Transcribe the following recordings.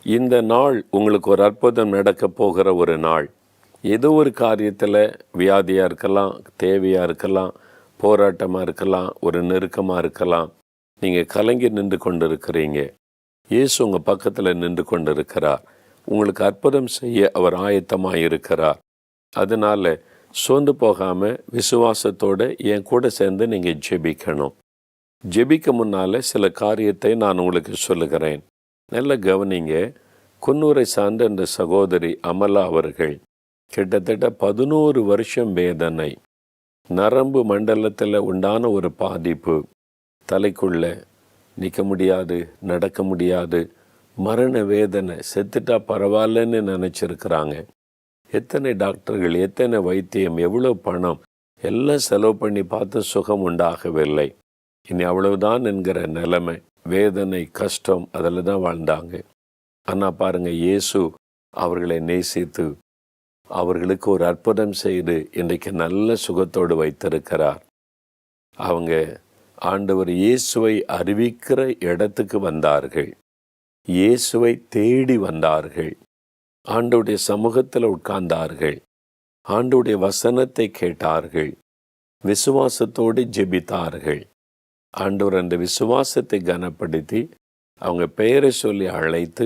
இந்த நாள் உங்களுக்கு ஒரு அற்புதம் நடக்க போகிற ஒரு நாள். ஏதோ ஒரு காரியத்தில் வியாதியாக இருக்கலாம், தேவையாக இருக்கலாம், போராட்டமாக இருக்கலாம், ஒரு நெருக்கமாக இருக்கலாம். நீங்கள் கலங்கி நின்று கொண்டு இருக்கிறீங்க. இயேசு உங்கள் பக்கத்தில் நின்று கொண்டு இருக்கிறார். உங்களுக்கு அற்புதம் செய்ய அவர் ஆயத்தமாக இருக்கிறார். அதனால் சோர்ந்து போகாமல் விசுவாசத்தோடு என் கூட சேர்ந்து நீங்கள் ஜெபிக்கணும். ஜெபிக்க முன்னால் சில காரியத்தை நான் உங்களுக்கு சொல்லுகிறேன். நல்ல கவனிங்க. குன்னூரை சார்ந்த இந்த சகோதரி அமலா அவர்கள் கிட்டத்தட்ட 11 வருஷம் வேதனை, நரம்பு மண்டலத்தில் உண்டான ஒரு பாதிப்பு, தலைக்குள்ள நிற்க முடியாது, நடக்க முடியாது, மரண வேதனை, செத்துட்டா பரவாயில்லன்னு நினச்சிருக்கிறாங்க. எத்தனை டாக்டர்கள், எத்தனை வைத்தியம், எவ்வளோ பணம் எல்லாம் செலவு பண்ணி பார்த்து சுகம் உண்டாகவில்லை. இனி அவ்வளவுதான் என்கிற நிலைமை, வேதனை, கஷ்டம், அதில் தான் வாழ்ந்தாங்க. ஆனால் பாருங்கள், இயேசு அவர்களை நேசித்து அவர்களுக்கு ஒரு அற்புதம் செய்து இன்றைக்கு நல்ல சுகத்தோடு வைத்திருக்கிறார். அவங்க ஆண்டவர் இயேசுவை அறிவிக்கிற இடத்துக்கு வந்தார்கள். இயேசுவை தேடி வந்தார்கள். ஆண்டவருடைய சமூகத்தில் உட்கார்ந்தார்கள். ஆண்டவருடைய வசனத்தை கேட்டார்கள். விசுவாசத்தோடு ஜெபித்தார்கள். ஆண்டவர் அந்த விசுவாசத்தை கனப்படுத்தி அவங்க பெயரை சொல்லி அழைத்து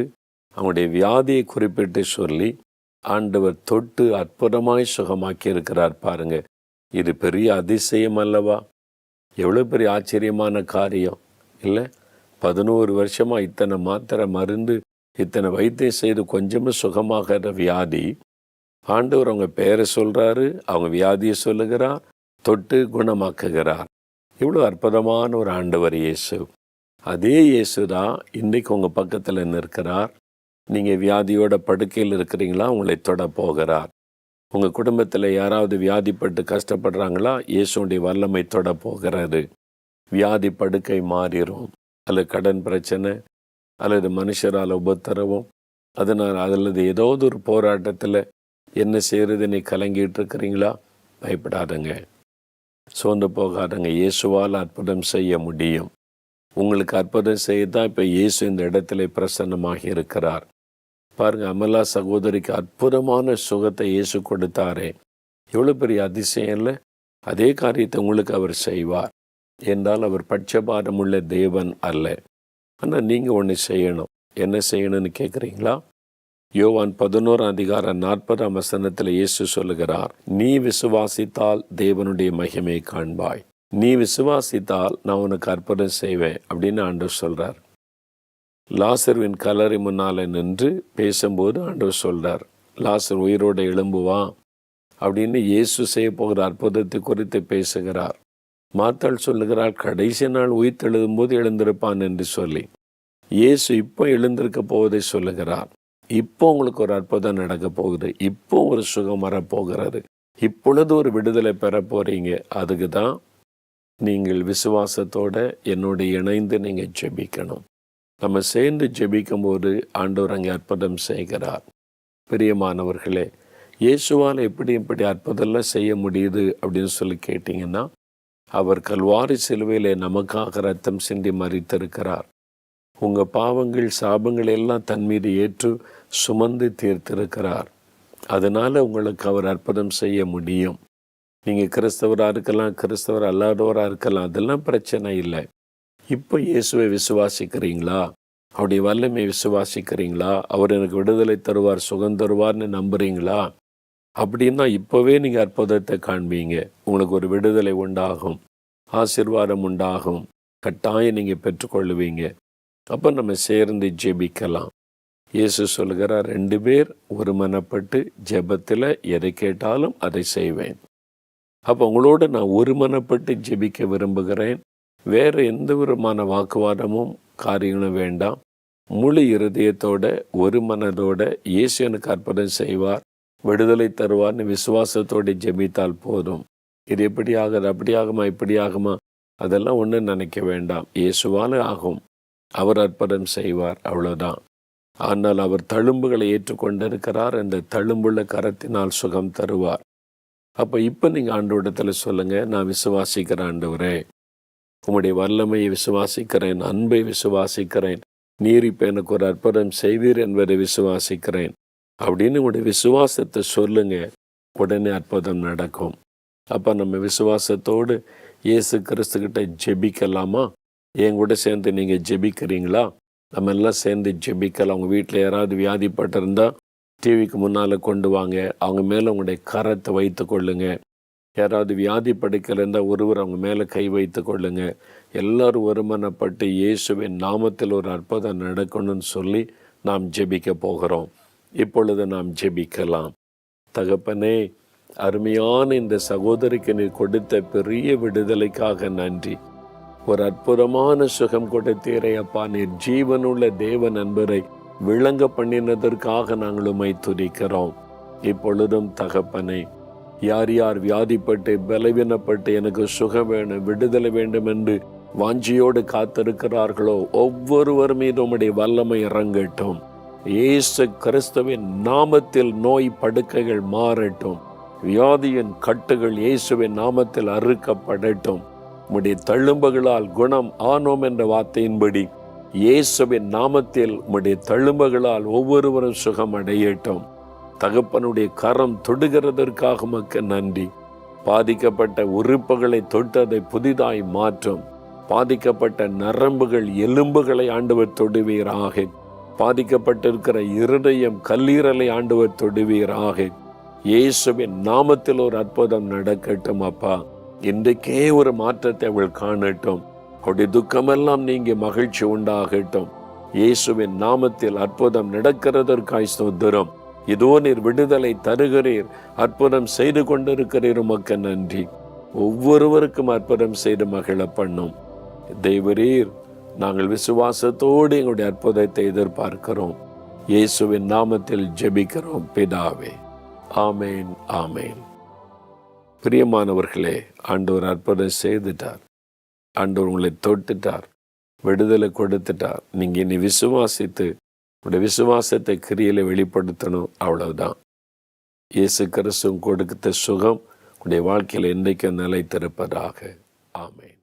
அவங்களுடைய வியாதியை குறிப்பிட்டு சொல்லி ஆண்டவர் தொட்டு அற்புதமாய் சுகமாக்கி இருக்கிறார். பாருங்க, இது பெரிய அதிசயம் அல்லவா? எவ்வளோ பெரிய ஆச்சரியமான காரியம் இல்லை? 11 வருஷமாக இத்தனை மாத்திரை மருந்து, இத்தனை வைத்தியம் செய்து கொஞ்சமும் சுகமாகிற வியாதி, ஆண்டவர் அவங்க பெயரை சொல்கிறாரு, அவங்க வியாதியை சொல்லுகிறார், தொட்டு குணமாக்குகிறார். இவ்வளோ அற்புதமான ஒரு ஆண்டவர் இயேசு. அதே இயேசு தான் இன்றைக்கு உங்கள் பக்கத்தில் நிற்கிறார். நீங்கள் வியாதியோட படுக்கையில் இருக்கிறீங்களா? உங்களை தொட போகிறார். உங்கள் குடும்பத்தில் யாராவது வியாதிப்பட்டு கஷ்டப்படுறாங்களா? இயேசுடைய வல்லமை தொட போகிறது. வியாதி படுக்கை மாறிடும். அல்லது கடன் பிரச்சனை, அல்லது மனுஷரால் உபத்திரவம், அதனால் அல்லது ஏதாவது ஒரு போராட்டத்தில் என்ன செய்கிறது நீ கலங்கிட்டு இருக்கிறீங்களா? பயப்படாதங்க, சோர்ந்து போகாதங்க. இயேசுவால் அற்புதம் செய்ய முடியும். உங்களுக்கு அற்புதம் செய்ய தான் இப்போ இயேசு இந்த இடத்துல பிரசன்னமாகி இருக்கிறார். பாருங்கள், அமலா சகோதரிக்கு அற்புதமான சுகத்தை இயேசு கொடுத்தாரே, எவ்வளோ பெரிய அதிசயம் இல்லை? அதே காரியத்தை உங்களுக்கு அவர் செய்வார். என்றால் அவர் பட்சபாதம் உள்ள தேவன் அல்ல. ஆனால் நீங்கள் ஒன்று செய்யணும். என்ன செய்யணும்னு கேட்குறீங்களா? யோவான் 11:40 இயேசு சொல்லுகிறார், நீ விசுவாசித்தால் தேவனுடைய மகிமை காண்பாய். நீ விசுவாசித்தால் நான் உனக்கு அற்புதம் செய்வேன் அப்படின்னு ஆண்டவர் சொல்கிறார். லாசர்வின் கல்லறை முன்னால் நின்று பேசும்போது ஆண்டவர் சொல்கிறார், லாசர் உயிரோடு எழும்புவான் அப்படின்னு இயேசு செய்ய போகிற அற்புதத்தை குறித்து பேசுகிறார். மாத்தாள் சொல்லுகிறார், கடைசி நாள் உயிர்த்தெழுதும் போது எழுந்திருப்பான் என்று சொல்லி இயேசு இப்போ எழுந்திருக்க போவதை சொல்லுகிறார். இப்போ உங்களுக்கு ஒரு அற்புதம் நடக்க போகுது. இப்போ ஒரு சுகம் வரப்போகிறது. இப்பொழுது ஒரு விடுதலை பெற போகிறீங்க. அதுக்கு தான் நீங்கள் விசுவாசத்தோடு என்னோடு இணைந்து நீங்கள் ஜெபிக்கணும். நம்ம சேர்ந்து ஜெபிக்கும்போது ஆண்டவர் அங்கே அற்புதம் செய்கிறார். பிரியமானவர்களே, இயேசுவால் எப்படி அற்புதம்லாம் செய்ய முடியுது அப்படின்னு சொல்லி கேட்டிங்கன்னா, அவர் கல்வாரி சிலுவையிலே நமக்காக ரத்தம் சிந்தி மரித்திருக்கிறார். உங்கள் பாவங்கள் சாபங்கள் எல்லாம் தன் மீது ஏற்று சுமந்து தீர்த்திருக்கிறார். அதனால் உங்களுக்கு அவர் அற்புதம் செய்ய முடியும். நீங்கள் கிறிஸ்தவராக இருக்கலாம், கிறிஸ்தவர் அல்லாதவராக இருக்கலாம், அதெல்லாம் பிரச்சனை இல்லை. இப்போ இயேசுவை விசுவாசிக்கிறீங்களா? அவருடைய வல்லமை விசுவாசிக்கிறீங்களா? அவர் எனக்கு விடுதலை தருவார், சுகம் தருவார்னு நம்புறீங்களா? அப்படின்னா இப்போவே நீங்கள் அற்புதத்தை காண்பீங்க. உங்களுக்கு ஒரு விடுதலை உண்டாகும், ஆசீர்வாதம் உண்டாகும், கட்டாயம் நீங்கள் பெற்றுக்கொள்ளுவீங்க. அப்போ நம்ம சேர்ந்து ஜெபிக்கலாம். இயேசு சொல்கிறார், 2 பேர் ஒருமனப்பட்டு ஜெபத்தில் எதை கேட்டாலும் அதை செய்வேன். அப்போ உங்களோட நான் ஒருமனப்பட்டு ஜெபிக்க விரும்புகிறேன். வேறு எந்த விதமான வாக்குவாதமும் காரியங்களும் வேண்டாம். முழு இருதயத்தோட ஒரு மனதோட இயேசு எனக்கு அற்புதம் செய்வார், விடுதலை தருவார்னு விசுவாசத்தோடு ஜெபித்தால் போதும். இது எப்படி ஆகுது, அப்படி ஆகுமா, இப்படி ஆகுமா, அதெல்லாம் ஒன்றும் நினைக்க வேண்டாம். இயேசுவால் ஆகும். அவர் அற்புதம் செய்வார், அவ்வளோதான். ஆனால் அவர் தழும்புகளை ஏற்றுக்கொண்டிருக்கிறார். அந்த தழும்புள்ள கரத்தினால் சுகம் தருவார். அப்போ இப்போ நீங்கள் ஆண்டவரிடத்தில் சொல்லுங்கள், நான் விசுவாசிக்கிறேன் ஆண்டவரே, உம்முடைய வல்லமையை விசுவாசிக்கிறேன், அன்பை விசுவாசிக்கிறேன், நீர் இப்போ எனக்கு ஒரு அற்புதம் செய்வீர் என்பதை விசுவாசிக்கிறேன் அப்படின்னு உங்களுடைய விசுவாசத்தை சொல்லுங்க. உடனே அற்புதம் நடக்கும். அப்போ நம்ம விசுவாசத்தோடு இயேசு கிறிஸ்துக்கிட்ட ஜெபிக்கலாமா? என் கூட சேர்ந்து நீங்கள் ஜெபிக்கிறீங்களா? நம்ம எல்லாம் சேர்ந்து ஜெபிக்கலாம். உங்கள் வீட்டில் யாராவது வியாதிப்பட்டிருந்தால் டிவிக்கு முன்னால் கொண்டு வாங்க. அவங்க மேலே உங்களுடைய கரத்தை வைத்து கொள்ளுங்க. யாராவது வியாதி படுக்கையில் இருந்தால் ஒருவர் அவங்க மேலே கை வைத்து கொள்ளுங்க. எல்லாரும் ஒருமனப்பட்டு இயேசுவின் நாமத்தில் ஒரு அற்புதம் நடக்கணும்னு சொல்லி நாம் ஜெபிக்க போகிறோம். இப்பொழுது நாம் ஜெபிக்கலாம். தகப்பனே, அருமையான இந்த சகோதரிக்கு நீர் கொடுத்த பெரிய விடுதலைக்காக நன்றி. ஒரு அற்புதமான சுகம் கொடுத்தீரே அப்பா. நீர் ஜீவனுள்ள தேவ நண்பரை விளங்க பண்ணினதற்காக நாங்கள் உம்மை துதிக்கிறோம். இப்பொழுதும் தகப்பனே, யார் யார் வியாதிப்பட்டு பலவீனப்பட்டு எனக்கு சுகம் வேணும், விடுதலை வேண்டும் என்று வாஞ்சியோடு காத்திருக்கிறார்களோ ஒவ்வொருவர் மீது உம்முடைய வல்லமை இறங்கட்டும். இயேசு கிறிஸ்துவின் நாமத்தில் நோய் படுக்கைகள் மாறட்டும். வியாதியின் கட்டுகள் இயேசுவின் நாமத்தில் அறுக்கப்படட்டும். உம்முடைய தழும்புகளால் குணம் ஆனோம் என்ற வார்த்தையின்படி இயேசுவின் நாமத்தில் உம்முடைய தழும்புகளால் ஒவ்வொருவரும் சுகம் அடையட்டும். தகப்பனுடைய கரம் தொடுகிறதற்காக உமக்கு நன்றி. பாதிக்கப்பட்ட உறுப்புகளை தொட்டதை புதிதாய் மாற்றும். பாதிக்கப்பட்ட நரம்புகள் எலும்புகளை ஆண்டவர் தொடுவீராக. பாதிக்கப்பட்டிருக்கிற இருதயம் கல்லீரலை ஆண்டவர் தொடுவீராக. இயேசுவின் நாமத்தில் ஒரு அற்புதம் நடக்கட்டும் அப்பா. இன்றைக்கே ஒரு மாற்றத்தை அவள் காணட்டும். அவருடைய துக்கமெல்லாம் நீங்கி மகிழ்ச்சி உண்டாகட்டும். இயேசுவின் நாமத்தில் அற்புதம் நடக்கிறதற்காய் ஸ்தோத்திரம். இதோ நீர் விடுதலை தருகிறீர், அற்புதம் செய்து கொண்டிருக்கிறீர். உமக்கு நன்றி. ஒவ்வொருவருக்கும் அற்புதம் செய்து மகிழ பண்ணும் தேவரீர். நாங்கள் விசுவாசத்தோடு எங்களுடைய அற்புதத்தை எதிர்பார்க்கிறோம். இயேசுவின் நாமத்தில் ஜெபிக்கிறோம் பிதாவே. ஆமேன், ஆமேன். பிரியமானவர்களே, ஆண்டவர் அற்புதம் செய்துட்டார். ஆண்டவர் உங்களை தொட்டுட்டார், விடுதலை கொடுத்துட்டார். நீங்கள் இனி விசுவாசித்து உடைய விசுவாசத்தை கிரியில வெளிப்படுத்தணும். அவ்வளவுதான். இயேசு கிறிஸ்து கொடுத்த சுகம் உடைய வாழ்க்கையில் என்றைக்கும் நிலைத்திருப்பதாக. ஆமேன்.